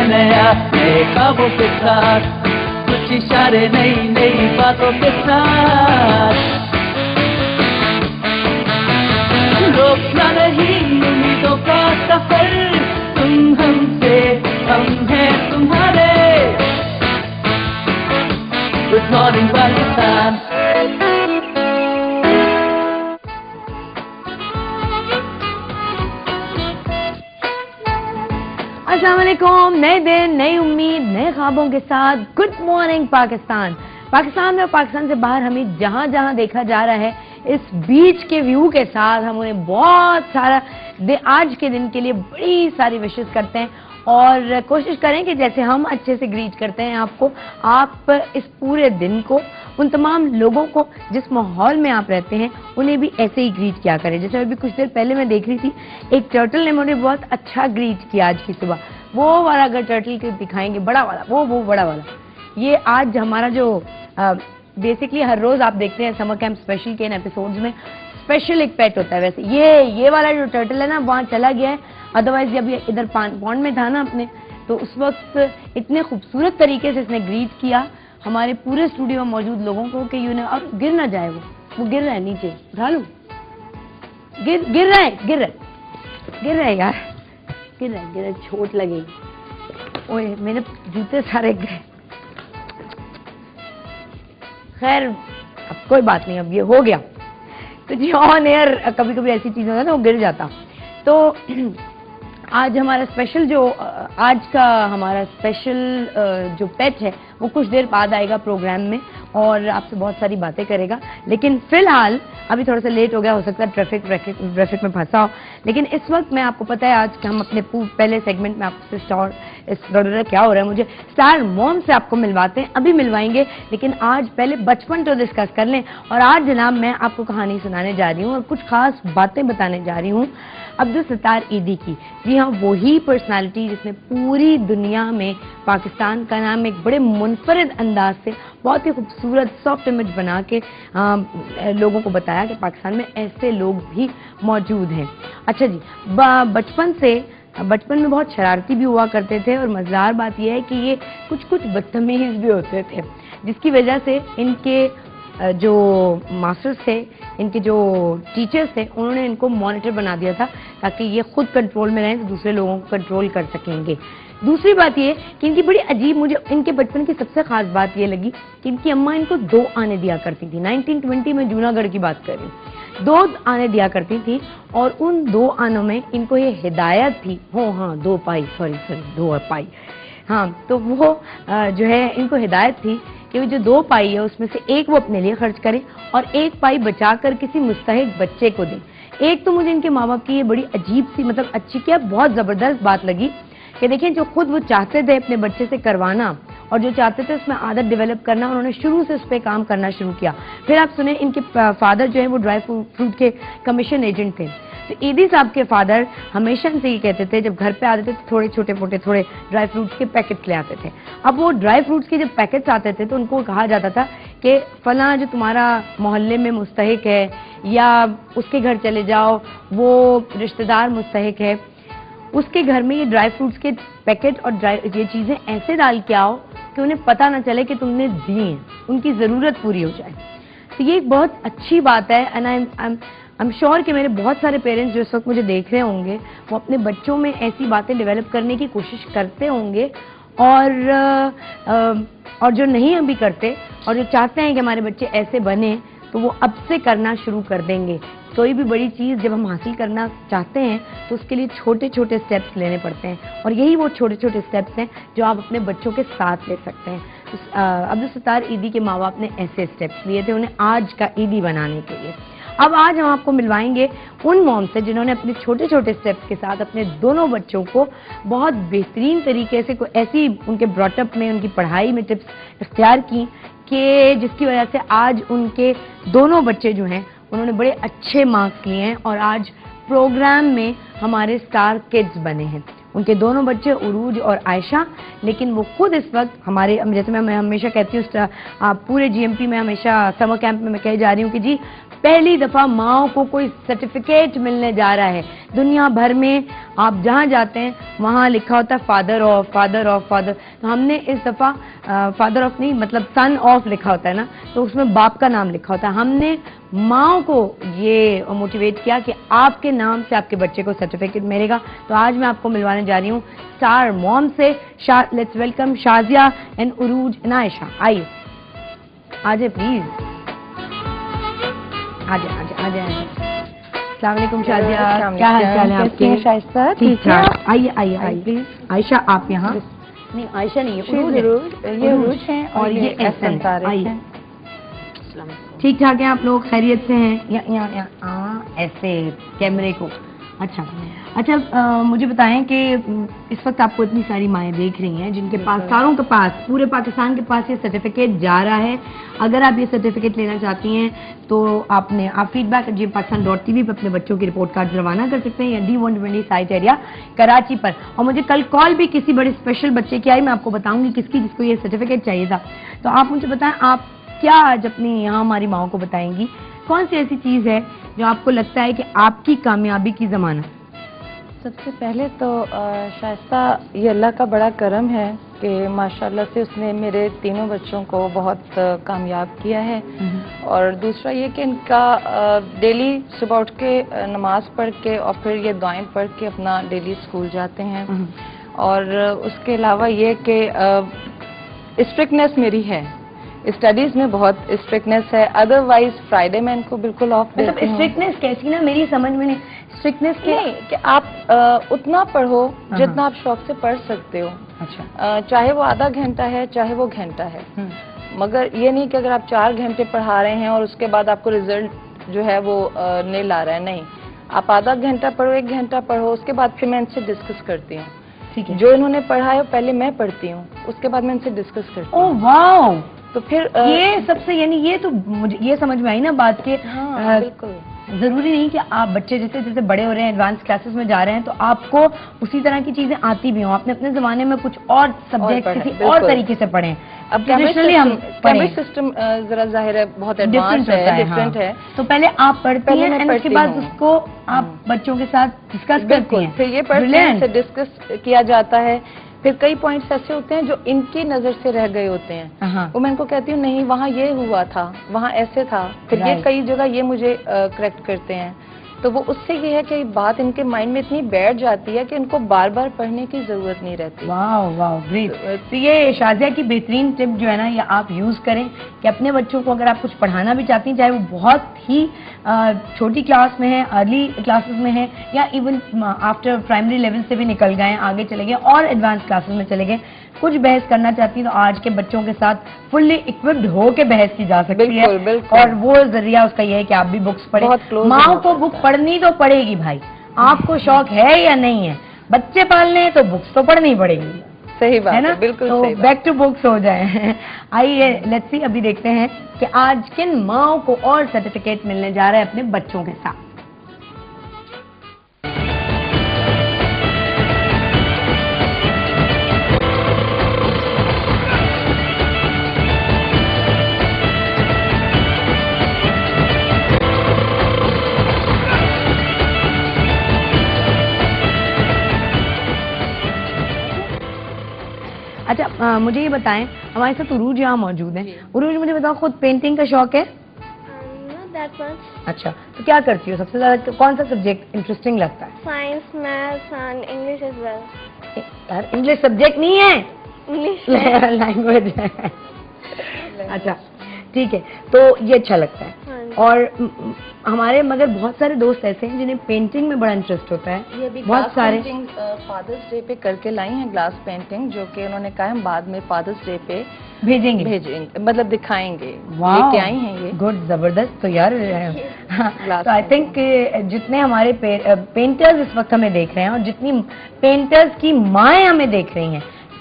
नया नए ख्वाबों के साथ, कुछ इशारे नई नई बातों के साथ। रोकना नहीं उम्मीदों का सफर, तुम हमसे हम हैं तुम्हारे। Good morning Pakistan. अस्सलाम वालेकुम। नए दिन, नई उम्मीद, नए ख्वाबों के साथ गुड मॉर्निंग पाकिस्तान। पाकिस्तान में और पाकिस्तान से बाहर हमें जहाँ जहाँ देखा जा रहा है, इस बीच के व्यू के साथ हम उन्हें बहुत सारा आज के दिन के लिए बड़ी सारी विशेष करते हैं और कोशिश करें कि जैसे हम अच्छे से ग्रीट करते हैं आपको, आप इस पूरे दिन को उन तमाम लोगों को जिस माहौल में आप रहते हैं उन्हें भी ऐसे ही ग्रीट किया करें। जैसे अभी कुछ देर पहले मैं देख रही थी, एक टर्टल ने मुझे बहुत अच्छा ग्रीट किया आज की सुबह। वो वाला अगर टर्टल के दिखाएंगे, बड़ा वाला, वो बड़ा वाला, ये आज हमारा जो बेसिकली हर रोज आप देखते हैं समर कैंप स्पेशल के इन एपिसोड्स में स्पेशल एक पेट होता है। वैसे ये वाला जो टर्टल है ना, वहाँ चला गया है। अदरवाइज जब ये इधर पॉन्ड में था ना अपने, तो उस वक्त इतने खूबसूरत तरीके से इसने ग्रीट किया हमारे पूरे स्टूडियो में मौजूद लोगों को कि यूँ और गिर ना जाए, वो गिर रहा है नीचे, उठा लूं, गिर रहा है यार, गिर रहा है, चोट लगेगी। ओए मेरे जूते सारे गए। खैर अब कोई बात नहीं, अब ये हो गया। तो जी ऑन एयर कभी कभी ऐसी चीज होता है ना, वो गिर जाता। तो आज हमारा स्पेशल आज का हमारा स्पेशल जो पेट है वो कुछ देर बाद आएगा प्रोग्राम में और आपसे बहुत सारी बातें करेगा। लेकिन फिलहाल अभी थोड़ा सा लेट हो गया, हो सकता है ट्रैफिक में फंसा हो। लेकिन इस वक्त मैं आपको पता है आज हम अपने पहले सेगमेंट में आपसे क्या हो रहा है, मुझे स्टार मॉम से आपको मिलवाते हैं, अभी मिलवाएंगे। लेकिन आज पहले बचपन तो डिस्कस कर लें। और आज जनाब मैं आपको कहानी सुनाने जा रही हूँ और कुछ खास बातें बताने जा रही हूँ अब्दुल सत्तार ईदी की। जी हाँ, वही पर्सनालिटी जिसने पूरी दुनिया में पाकिस्तान का नाम एक बड़े मुनफरिद अंदाज से बहुत ही खूबसूरत सॉफ्ट इमेज बना के लोगों को बताया कि पाकिस्तान में ऐसे लोग भी मौजूद हैं। अच्छा जी, बचपन में बहुत शरारती भी हुआ करते थे और मज़ेदार बात यह है कि ये कुछ बदतमीज भी होते थे, जिसकी वजह से इनके जो मास्टर्स थे, इनके जो टीचर्स थे, उन्होंने इनको मॉनिटर बना दिया था ताकि ये खुद कंट्रोल में रहें तो दूसरे लोगों को कंट्रोल कर सकेंगे। दूसरी बात ये कि इनकी बड़ी अजीब, मुझे इनके बचपन की सबसे खास बात ये लगी कि इनकी अम्मा इनको 2 आने दिया करती थी। 1920 में जूनागढ़ की बात कर रही हूँ, 2 आने दिया करती थी और उन 2 आनों में इनको ये हिदायत थी, 2 पाई, सॉरी 2 पाई, हाँ, तो वो जो है इनको हिदायत थी कि वो जो 2 पाई है उसमें से एक वो अपने लिए खर्च करें और 1 पाई बचाकर किसी मुस्तहिक बच्चे को दें। एक तो मुझे इनके माँ बाप की ये बड़ी अजीब सी, मतलब अच्छी क्या बहुत ज़बरदस्त बात लगी कि देखिए जो खुद वो चाहते थे अपने बच्चे से करवाना और जो चाहते थे उसमें आदत डेवलप करना, उन्होंने शुरू से उस पर काम करना शुरू किया। फिर आप सुने, इनके फादर जो है वो ड्राई फ्रूट के कमीशन एजेंट थे। तो ईदी साहब के फादर हमेशा से ये कहते थे, जब घर पे आते थे तो थोड़े छोटे मोटे थोड़े ड्राई फ्रूट्स के पैकेट्स ले आते थे। अब वो ड्राई फ्रूट्स के जब पैकेट्स आते थे तो उनको कहा जाता था कि फलां जो तुम्हारा मोहल्ले में मुस्तहिक है या उसके घर चले जाओ, वो रिश्तेदार मुस्तहिक है, उसके घर में ये ड्राई फ्रूट्स के पैकेट और ये चीज़ें ऐसे डाल के आओ कि उन्हें पता ना चले कि तुमने दी हैं, उनकी ज़रूरत पूरी हो जाए। तो ये एक बहुत अच्छी बात है एंड आई एम श्योर कि मेरे बहुत सारे पेरेंट्स जो इस वक्त मुझे देख रहे होंगे वो अपने बच्चों में ऐसी बातें डेवलप करने की कोशिश करते होंगे और जो नहीं अभी करते और जो चाहते हैं कि हमारे बच्चे ऐसे बने, तो वो अब से करना शुरू कर देंगे। कोई भी बड़ी चीज़ जब हम हासिल करना चाहते हैं तो उसके लिए छोटे छोटे स्टेप्स लेने पड़ते हैं और यही वो छोटे छोटे स्टेप्स हैं जो आप अपने बच्चों के साथ ले सकते हैं। अब्दुल सत्तार ईदी के माँ बाप ने ऐसे स्टेप्स लिए थे उन्हें आज का ईदी बनाने के लिए। अब आज हम आपको मिलवाएंगे उन मॉम से जिन्होंने अपने छोटे छोटे स्टेप्स के साथ अपने दोनों बच्चों को बहुत बेहतरीन तरीके से कोई ऐसी उनके ब्रॉटअप में, उनकी पढ़ाई में टिप्स इख्तियार की कि जिसकी वजह से आज उनके दोनों बच्चे जो हैं उन्होंने बड़े अच्छे मार्क्स लिए हैं और आज प्रोग्राम में हमारे स्टार किड्स बने हैं। उनके दोनों बच्चे उरूज और आयशा, लेकिन वो खुद इस वक्त हमारे, जैसे मैं हमेशा कहती हूँ पूरे जीएमपी में हमेशा समर कैंप में मैं कह जा रही हूँ कि जी پہلی دفعہ ماؤں کو کوئی سرٹیفکیٹ ملنے جا رہا ہے. دنیا بھر میں آپ جہاں جاتے ہیں وہاں لکھا ہوتا ہے father of father of father. تو ہم نے اس دفعہ فادر آف نہیں مطلب سن آف لکھا ہوتا ہے نا, تو اس میں باپ کا نام لکھا ہوتا ہے. ہم نے ماؤں کو یہ موٹیویٹ کیا کہ آپ کے نام سے آپ کے بچے کو سرٹیفکیٹ ملے گا. تو آج میں آپ کو ملوانے جا رہی ہوں اسٹار موم سے. لیٹس ویلکم شازیہ اینڈ عروج اینڈ عائشہ. آئیے آجے پلیز, آجے آجے آجے آجے. السلام علیکم شازیہ, کیا حال چال ہے آپ کے؟ شائستہ ٹھیک ٹھاک. آئیے آئیے آئیے پلیز. عائشہ آپ یہاں, نہیں عائشہ نہیں ہے, یہ عروج ہیں اور یہ احسن. طارق ہیں. ٹھیک ٹھاک ہیں آپ لوگ, خیریت سے ہیں؟ ایسے کیمرے کو. اچھا اچھا, مجھے بتائیں کہ اس وقت آپ کو اتنی ساری مائیں دیکھ رہی ہیں جن کے پاس, ساروں کے پاس, پورے پاکستان کے پاس یہ سرٹیفکیٹ جا رہا ہے. اگر آپ یہ سرٹیفکیٹ لینا چاہتی ہیں تو آپ فیڈ بیک GMPakistan.tv پہ اپنے بچوں کی رپورٹ کارڈ روانہ کر سکتے ہیں, یا D120 سائٹ ایریا کراچی پر. اور مجھے کل کال بھی کسی بڑے اسپیشل بچے کی آئی, میں آپ کو بتاؤں گی کس کی, جس کو یہ سرٹیفکیٹ چاہیے تھا. تو آپ مجھے بتائیں, آپ کیا آج اپنی یہاں ہماری ماؤں کو بتائیں گی کون سی ایسی چیز ہے جو آپ کو لگتا ہے کہ آپ کی کامیابی کی ضمانت؟ سب سے پہلے تو شائستہ یہ اللہ کا بڑا کرم ہے کہ ماشاءاللہ سے اس نے میرے تینوں بچوں کو بہت کامیاب کیا ہے. اور دوسرا یہ کہ ان کا ڈیلی صبح اٹھ کے نماز پڑھ کے اور پھر یہ دعائیں پڑھ کے اپنا ڈیلی اسکول جاتے ہیں. اور اس کے علاوہ یہ کہ اسٹرکٹنیس میری ہے, اسٹڈیز میں بہت اسٹرکٹنیس ہے. ادروائز فرائیڈے میں ان کو بالکل آف دیتی ہوں. اسٹرکٹنیس کیسی نا, میری سمجھ میں نہیں. اسٹرکٹنیس کہ آپ اتنا پڑھو جتنا آپ شوق سے پڑھ سکتے ہو. اچھا, چاہے وہ آدھا گھنٹہ ہے چاہے وہ گھنٹہ ہے, مگر یہ نہیں کہ اگر آپ 4 گھنٹے پڑھا رہے ہیں اور اس کے بعد آپ کو رزلٹ جو ہے وہ نیل آ رہا ہے. نہیں, آپ آدھا گھنٹہ پڑھو, 1 گھنٹہ پڑھو, اس کے بعد پھر میں ان سے ڈسکس کرتی ہوں. ٹھیک ہے, جو انہوں نے پڑھا ہے پہلے میں پڑھتی ہوں, اس کے بعد میں ان سے ڈسکس کرتی ہوں. اوہ واو, تو پھر یہ سب سے, یعنی یہ تو مجھے یہ سمجھ میں آئی نا بات کہ بالکل ضروری نہیں کہ آپ بچے جیسے جیسے بڑے ہو رہے ہیں, ایڈوانس کلاسز میں جا رہے ہیں, تو آپ کو اسی طرح کی چیزیں آتی بھی ہوں. آپ نے اپنے زمانے میں کچھ اور سبجیکٹ کسی اور طریقے سے پڑھیں. اب کیمسٹری سسٹم ذرا ظاہر ہے بہت ایڈوانس ہے, ڈفرینٹ ہے. تو پہلے آپ پڑھتی ہیں, اس کے بعد اس کو آپ بچوں کے ساتھ ڈسکس کرتی ہیں. پھر یہ پڑھتے ہیں, ڈسکس کیا جاتا ہے. پھر کئی پوائنٹس ایسے ہوتے ہیں جو ان کی نظر سے رہ گئے ہوتے ہیں, وہ میں ان کو کہتی ہوں نہیں وہاں یہ ہوا تھا, وہاں ایسے تھا. پھر یہ کئی جگہ یہ مجھے کریکٹ کرتے ہیں. تو وہ اس سے یہ ہے کہ بات ان کے مائنڈ میں اتنی بیٹھ جاتی ہے کہ ان کو بار بار پڑھنے کی ضرورت نہیں رہتی. واو واو گریٹ. تو یہ شازیہ کی بہترین ٹپ جو ہے نا, یہ آپ یوز کریں کہ اپنے بچوں کو اگر آپ کچھ پڑھانا بھی چاہتی ہیں, چاہے وہ بہت ہی چھوٹی کلاس میں ہے, ارلی کلاسز میں ہے, یا ایون آفٹر پرائمری لیول سے بھی نکل گئے, آگے چلے گئے اور ایڈوانس کلاسز میں چلے گئے, کچھ بحث کرنا چاہتی ہیں تو آج کے بچوں کے ساتھ فلی اکوپڈ ہو کے بحث کی جا سکتی ہے. اور وہ ذریعہ اس کا یہ ہے کہ آپ بھی بکس پڑھیں. ماں کو بک پڑھنی تو پڑے گی بھائی, آپ کو شوق ہے یا نہیں ہے, بچے پالنے ہیں تو بکس تو پڑھنی پڑے گی. صحیح بات ہے نا, بالکل. تو بیک ٹو بکس ہو جائیں. آئیے لیٹس سی, ابھی دیکھتے ہیں کہ آج کن ماؤں کو اور سرٹیفکیٹ ملنے جا رہا ہے اپنے بچوں کے ساتھ. اچھا, مجھے یہ بتائیں, ہمارے ساتھ عروج یہاں موجود ہیں. عروج مجھے بتاؤ, خود پینٹنگ کا شوق ہے؟ اچھا, تو کیا کرتی ہو سب سے زیادہ, کون سا سبجیکٹ انٹرسٹنگ لگتا ہے؟ Science, maths and English as well. یار انگلش سبجیکٹ نہیں ہے, لینگویج ہے. اچھا ٹھیک ہے, تو یہ اچھا لگتا ہے. اور ہمارے مگر بہت سارے دوست ایسے ہیں جنہیں پینٹنگ میں بڑا انٹرسٹ ہوتا ہے. بہت سارے فادرس ڈے پہ کر کے لائی ہیں گلاس پینٹنگ, جو کہ انہوں نے کہا ہم بعد میں فادرس ڈے پہ بھیجیں گے, مطلب دکھائیں گے. واہ, کیا آئی ہیں یہ گڈ, زبردست. تو یار تو آئی تھنک جتنے ہمارے پینٹرز اس وقت ہمیں دیکھ رہے ہیں اور جتنی پینٹرز کی مائیں ہمیں دیکھ رہی ہیں,